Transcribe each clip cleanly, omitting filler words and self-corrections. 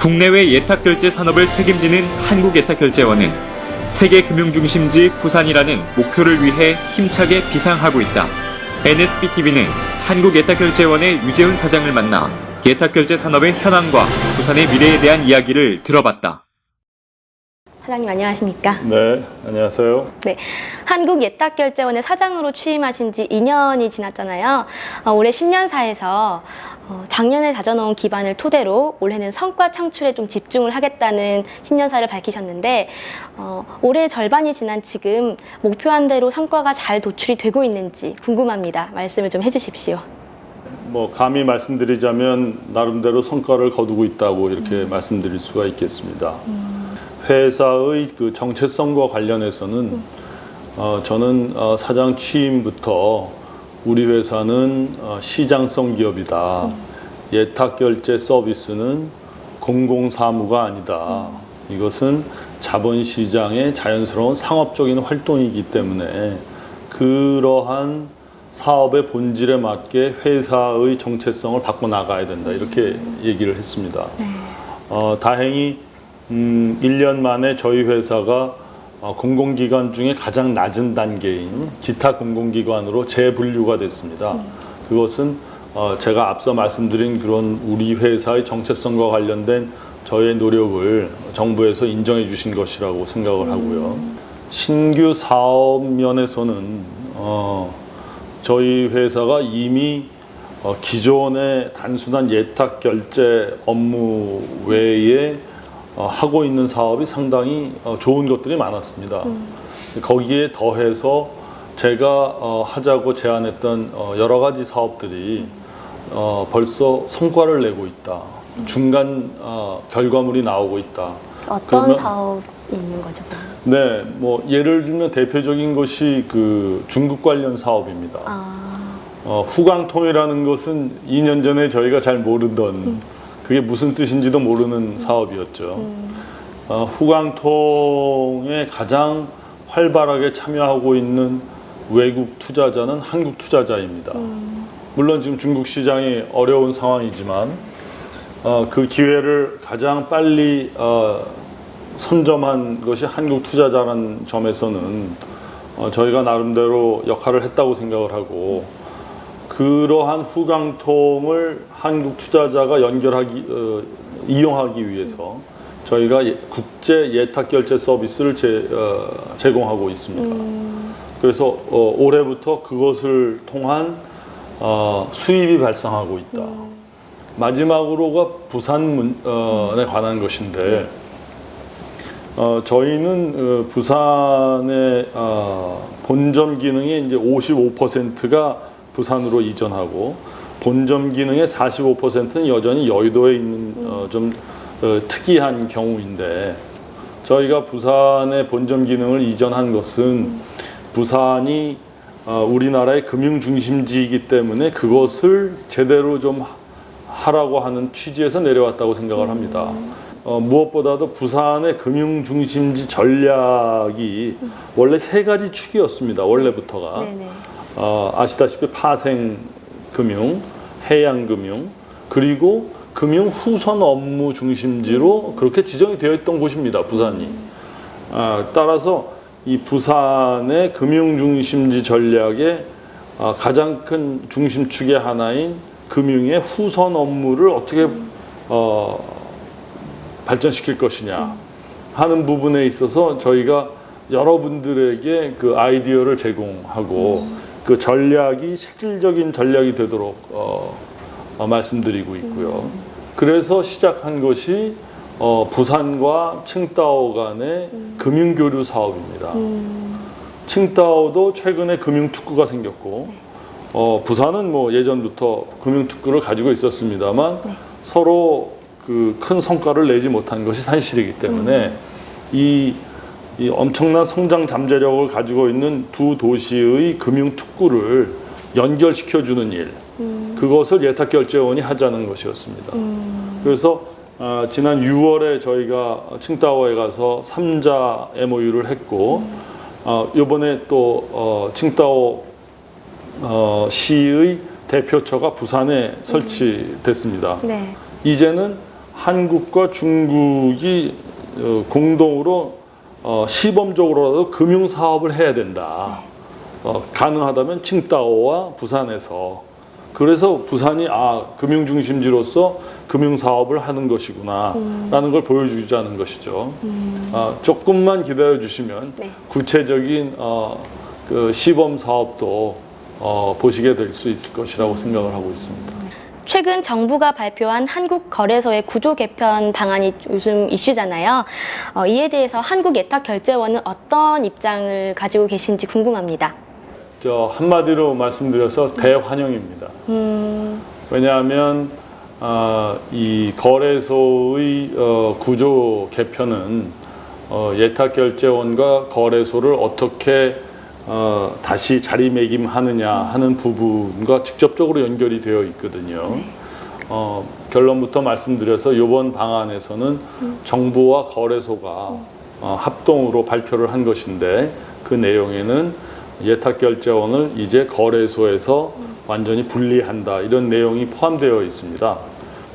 국내외 예탁결제 산업을 책임지는 한국예탁결제원은 세계 금융중심지 부산이라는 목표를 위해 힘차게 비상하고 있다. NSBTV는 한국예탁결제원의 유재훈 사장을 만나 예탁결제 산업의 현황과 부산의 미래에 대한 이야기를 들어봤다. 사장님 안녕하십니까? 네, 안녕하세요. 네, 한국예탁결제원의 사장으로 취임하신 지 2년이 지났잖아요. 올해 신년사에서 작년에 다져놓은 기반을 토대로 올해는 성과 창출에 좀 집중을 하겠다는 신년사를 밝히셨는데 올해 절반이 지난 지금 목표한 대로 성과가 잘 도출이 되고 있는지 궁금합니다. 말씀을 좀 해주십시오. 감히 말씀드리자면 나름대로 성과를 거두고 있다고 이렇게 말씀드릴 수가 있겠습니다. 회사의 그 정체성과 관련해서는 저는 사장 취임부터 우리 회사는 시장성 기업이다. 예탁결제 서비스는 공공사무가 아니다. 이것은 자본시장의 자연스러운 상업적인 활동이기 때문에 그러한 사업의 본질에 맞게 회사의 정체성을 바꿔나가야 된다. 이렇게 얘기를 했습니다. 다행히 1년 만에 저희 회사가 공공기관 중에 가장 낮은 단계인 기타 공공기관으로 재분류가 됐습니다. 그것은 제가 앞서 말씀드린 그런 우리 회사의 정체성과 관련된 저의 노력을 정부에서 인정해 주신 것이라고 생각을 하고요. 신규 사업 면에서는 저희 회사가 이미 기존의 단순한 예탁결제 업무 외에 하고 있는 사업이 상당히 좋은 것들이 많았습니다. 거기에 더해서 제가 하자고 제안했던 여러 가지 사업들이 벌써 성과를 내고 있다. 중간 결과물이 나오고 있다. 어떤 사업이 있는 거죠? 네, 예를 들면 대표적인 것이 그 중국 관련 사업입니다. 후광통이라는 것은 2년 전에 저희가 잘 모르던 그게 무슨 뜻인지도 모르는 사업이었죠. 후광통에 가장 활발하게 참여하고 있는 외국 투자자는 한국 투자자입니다. 물론 지금 중국 시장이 어려운 상황이지만 그 기회를 가장 빨리 선점한 것이 한국 투자자라는 점에서는 저희가 나름대로 역할을 했다고 생각을 하고 그러한 후광통을 한국 투자자가 이용하기 위해서 저희가 국제 예탁결제 서비스를 제공하고 있습니다. 그래서 올해부터 그것을 통한 수입이 발생하고 있다. 마지막으로가 부산에 관한 것인데 저희는 부산의 본점 기능의 이제 55%가 부산으로 이전하고 본점 기능의 45%는 여전히 여의도에 있는 좀 특이한 경우인데 저희가 부산의 본점 기능을 이전한 것은 부산이 우리나라의 금융 중심지이기 때문에 그것을 제대로 좀 하라고 하는 취지에서 내려왔다고 생각을 합니다. 무엇보다도 부산의 금융 중심지 전략이 원래 세 가지 축이었습니다. 원래부터가. 아시다시피 파생금융, 해양금융, 그리고 금융 후선 업무 중심지로 그렇게 지정이 되어 있던 곳입니다. 부산이. 따라서 이 부산의 금융 중심지 전략의 가장 큰 중심축의 하나인 금융의 후선 업무를 어떻게 발전시킬 것이냐 하는 부분에 있어서 저희가 여러분들에게 그 아이디어를 제공하고 그 전략이 실질적인 전략이 되도록 말씀드리고 있고요. 그래서 시작한 것이 부산과 칭다오 간의 금융교류 사업입니다. 칭다오도 최근에 금융특구가 생겼고 부산은 예전부터 금융특구를 가지고 있었습니다만 서로 그 큰 성과를 내지 못한 것이 사실이기 때문에 이 엄청난 성장 잠재력을 가지고 있는 두 도시의 금융특구를 연결시켜주는 일, 그것을 예탁결제원이 하자는 것이었습니다. 그래서 지난 6월에 저희가 칭다오에 가서 3자 MOU를 했고 이번에 또 칭다오 시의 대표처가 부산에 설치됐습니다. 이제는 한국과 중국이 공동으로 시범적으로라도 금융 사업을 해야 된다. 가능하다면 칭다오와 부산에서. 그래서 부산이 금융 중심지로서 금융 사업을 하는 것이구나 라는 걸 보여주자는 것이죠. 조금만 기다려 주시면 네. 구체적인 그 시범 사업도 보시게 될 수 있을 것이라고 생각을 하고 있습니다. 최근 정부가 발표한 한국거래소의 구조 개편 방안이 요즘 이슈잖아요. 이에 대해서 한국예탁결제원은 어떤 입장을 가지고 계신지 궁금합니다. 한마디로 말씀드려서 대환영입니다. 왜냐하면 이 거래소의 구조 개편은 예탁결제원과 거래소를 어떻게 다시 자리매김하느냐 하는 부분과 직접적으로 연결이 되어 있거든요. 결론부터 말씀드려서 이번 방안에서는 정부와 거래소가 합동으로 발표를 한 것인데 그 내용에는 예탁결제원을 이제 거래소에서 완전히 분리한다 이런 내용이 포함되어 있습니다.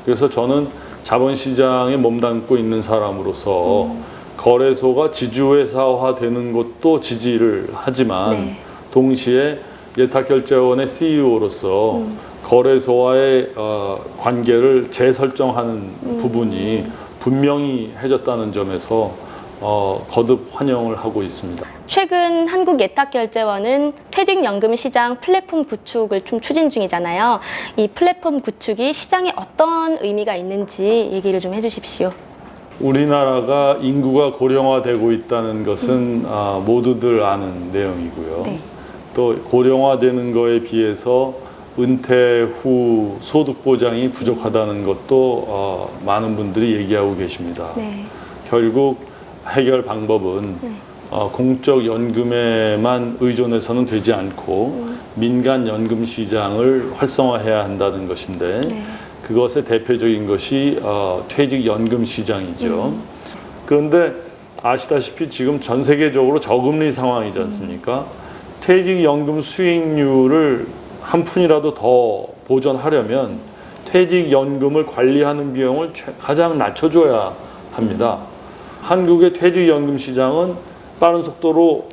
그래서 저는 자본시장에 몸담고 있는 사람으로서 거래소가 지주회사화되는 것도 지지를 하지만 동시에 예탁결제원의 CEO로서 거래소와의 관계를 재설정하는 부분이 분명히 해졌다는 점에서 거듭 환영을 하고 있습니다. 최근 한국예탁결제원은 퇴직연금 시장 플랫폼 구축을 좀 추진 중이잖아요. 이 플랫폼 구축이 시장에 어떤 의미가 있는지 얘기를 좀 해주십시오. 우리나라가 인구가 고령화되고 있다는 것은 모두들 아는 내용이고요. 네. 또 고령화되는 거에 비해서 은퇴 후 소득 보장이 부족하다는 것도 많은 분들이 얘기하고 계십니다. 네. 결국 해결 방법은 공적 연금에만 의존해서는 되지 않고 민간 연금 시장을 활성화해야 한다는 것인데 그것의 대표적인 것이 퇴직 연금 시장이죠. 그런데 아시다시피 지금 전 세계적으로 저금리 상황이지 않습니까? 퇴직 연금 수익률을 한 푼이라도 더 보전하려면 퇴직 연금을 관리하는 비용을 가장 낮춰줘야 합니다. 한국의 퇴직연금 시장은 빠른 속도로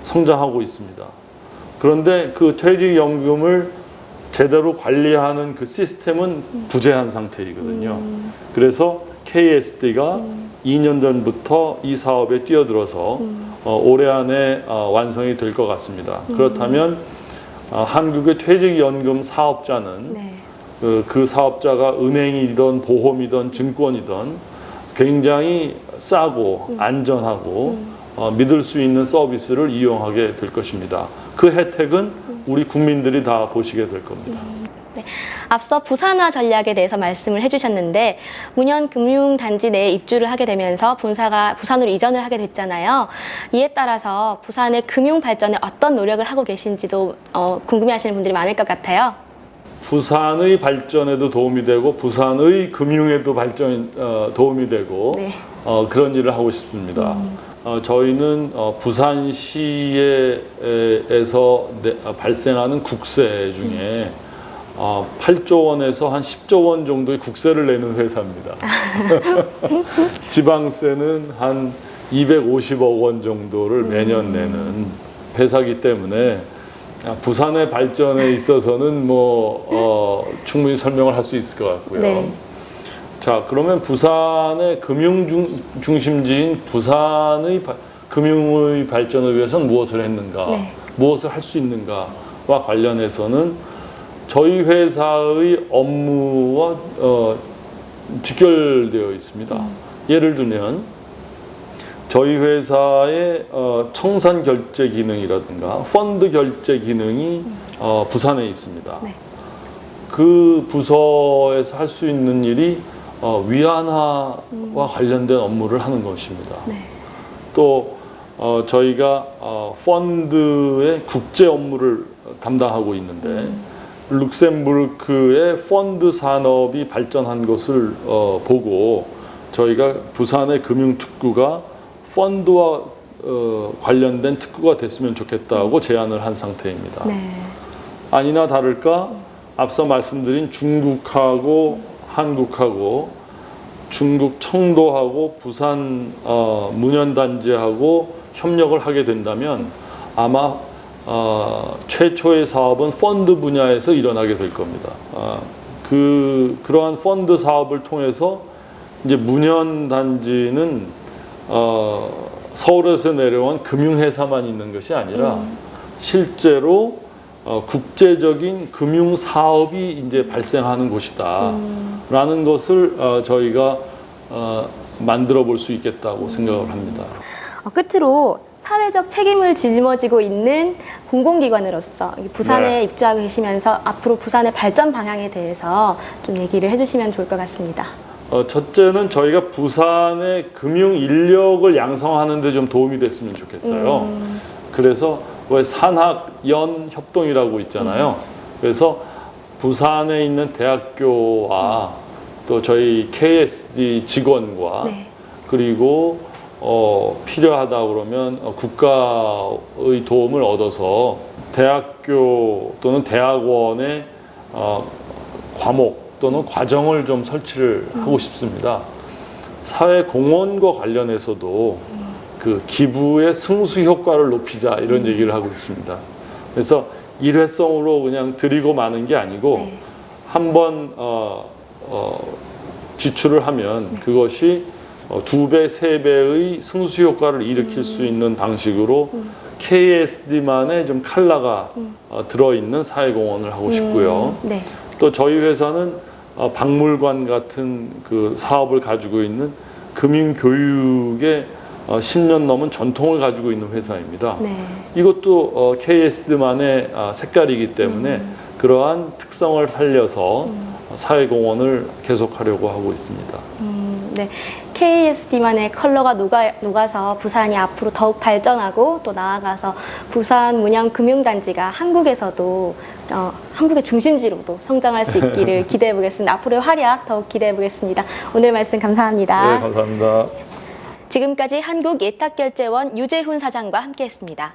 성장하고 있습니다. 그런데 그 퇴직연금을 제대로 관리하는 그 시스템은 부재한 상태이거든요. 그래서 KSD가 2년 전부터 이 사업에 뛰어들어서 올해 안에 완성이 될 것 같습니다. 그렇다면 한국의 퇴직연금 사업자는 그 사업자가 은행이든 보험이든 증권이든 굉장히 싸고 안전하고 믿을 수 있는 서비스를 이용하게 될 것입니다. 그 혜택은 우리 국민들이 다 보시게 될 겁니다. 네. 앞서 부산화 전략에 대해서 말씀을 해주셨는데 문현금융단지 내에 입주를 하게 되면서 본사가 부산으로 이전을 하게 됐잖아요. 이에 따라서 부산의 금융 발전에 어떤 노력을 하고 계신지도 궁금해하시는 분들이 많을 것 같아요. 부산의 발전에도 도움이 되고 부산의 금융에도 도움이 되고 그런 일을 하고 싶습니다. 저희는 부산시에서 발생하는 국세 중에 8조 원에서 한 10조 원 정도의 국세를 내는 회사입니다. 지방세는 한 250억 원 정도를 매년 내는 회사이기 때문에 부산의 발전에 있어서는 충분히 설명을 할 수 있을 것 같고요. 자, 그러면 부산의 금융 중심지인 부산의 금융의 발전을 위해서는 무엇을 했는가, 무엇을 할 수 있는가와 관련해서는 저희 회사의 업무와 직결되어 있습니다. 예를 들면 저희 회사의 청산 결제 기능이라든가 펀드 결제 기능이 부산에 있습니다. 그 부서에서 할 수 있는 일이 위안화와 관련된 업무를 하는 것입니다. 또 저희가 펀드의 국제 업무를 담당하고 있는데 룩셈부르크의 펀드 산업이 발전한 것을 보고 저희가 부산의 금융특구가 펀드와 관련된 특구가 됐으면 좋겠다고 제안을 한 상태입니다. 아니나 다를까 앞서 말씀드린 중국하고 한국하고 중국 청도하고 부산 문현단지하고 협력을 하게 된다면 아마 최초의 사업은 펀드 분야에서 일어나게 될 겁니다. 그러한 펀드 사업을 통해서 이제 문현단지는 서울에서 내려온 금융회사만 있는 것이 아니라 실제로 국제적인 금융 사업이 이제 발생하는 곳이다라는 것을 저희가 만들어 볼 수 있겠다고 생각을 합니다. 끝으로 사회적 책임을 짊어지고 있는 공공기관으로서 부산에 네. 입주하고 계시면서 앞으로 부산의 발전 방향에 대해서 좀 얘기를 해주시면 좋을 것 같습니다. 첫째는 저희가 부산의 금융 인력을 양성하는 데 좀 도움이 됐으면 좋겠어요. 그래서 왜 산학연 협동이라고 있잖아요. 그래서 부산에 있는 대학교와 또 저희 KSD 직원과 네. 그리고 필요하다 그러면 국가의 도움을 얻어서 대학교 또는 대학원의 과목 또는 과정을 좀 설치를 하고 싶습니다. 사회공헌과 관련해서도 그 기부의 승수 효과를 높이자 이런 얘기를 하고 있습니다. 그래서 일회성으로 그냥 드리고 마는 게 아니고 네. 한번 지출을 하면 그것이 2배, 3배의 승수 효과를 일으킬 수 있는 방식으로 KSD만의 좀 칼라가 들어있는 사회공헌을 하고 싶고요. 네. 또 저희 회사는 박물관 같은 그 사업을 가지고 있는 금융교육의 10년 넘은 전통을 가지고 있는 회사입니다. 네. 이것도 KSD만의 색깔이기 때문에 그러한 특성을 살려서 사회공헌을 계속하려고 하고 있습니다. 네. KSD만의 컬러가 녹아서 부산이 앞으로 더욱 발전하고 또 나아가서 부산 문양금융단지가 한국에서도 한국의 중심지로도 성장할 수 있기를 기대해 보겠습니다. 앞으로의 활약 더욱 기대해 보겠습니다. 오늘 말씀 감사합니다. 네, 감사합니다. 지금까지 한국예탁결제원 유재훈 사장과 함께했습니다.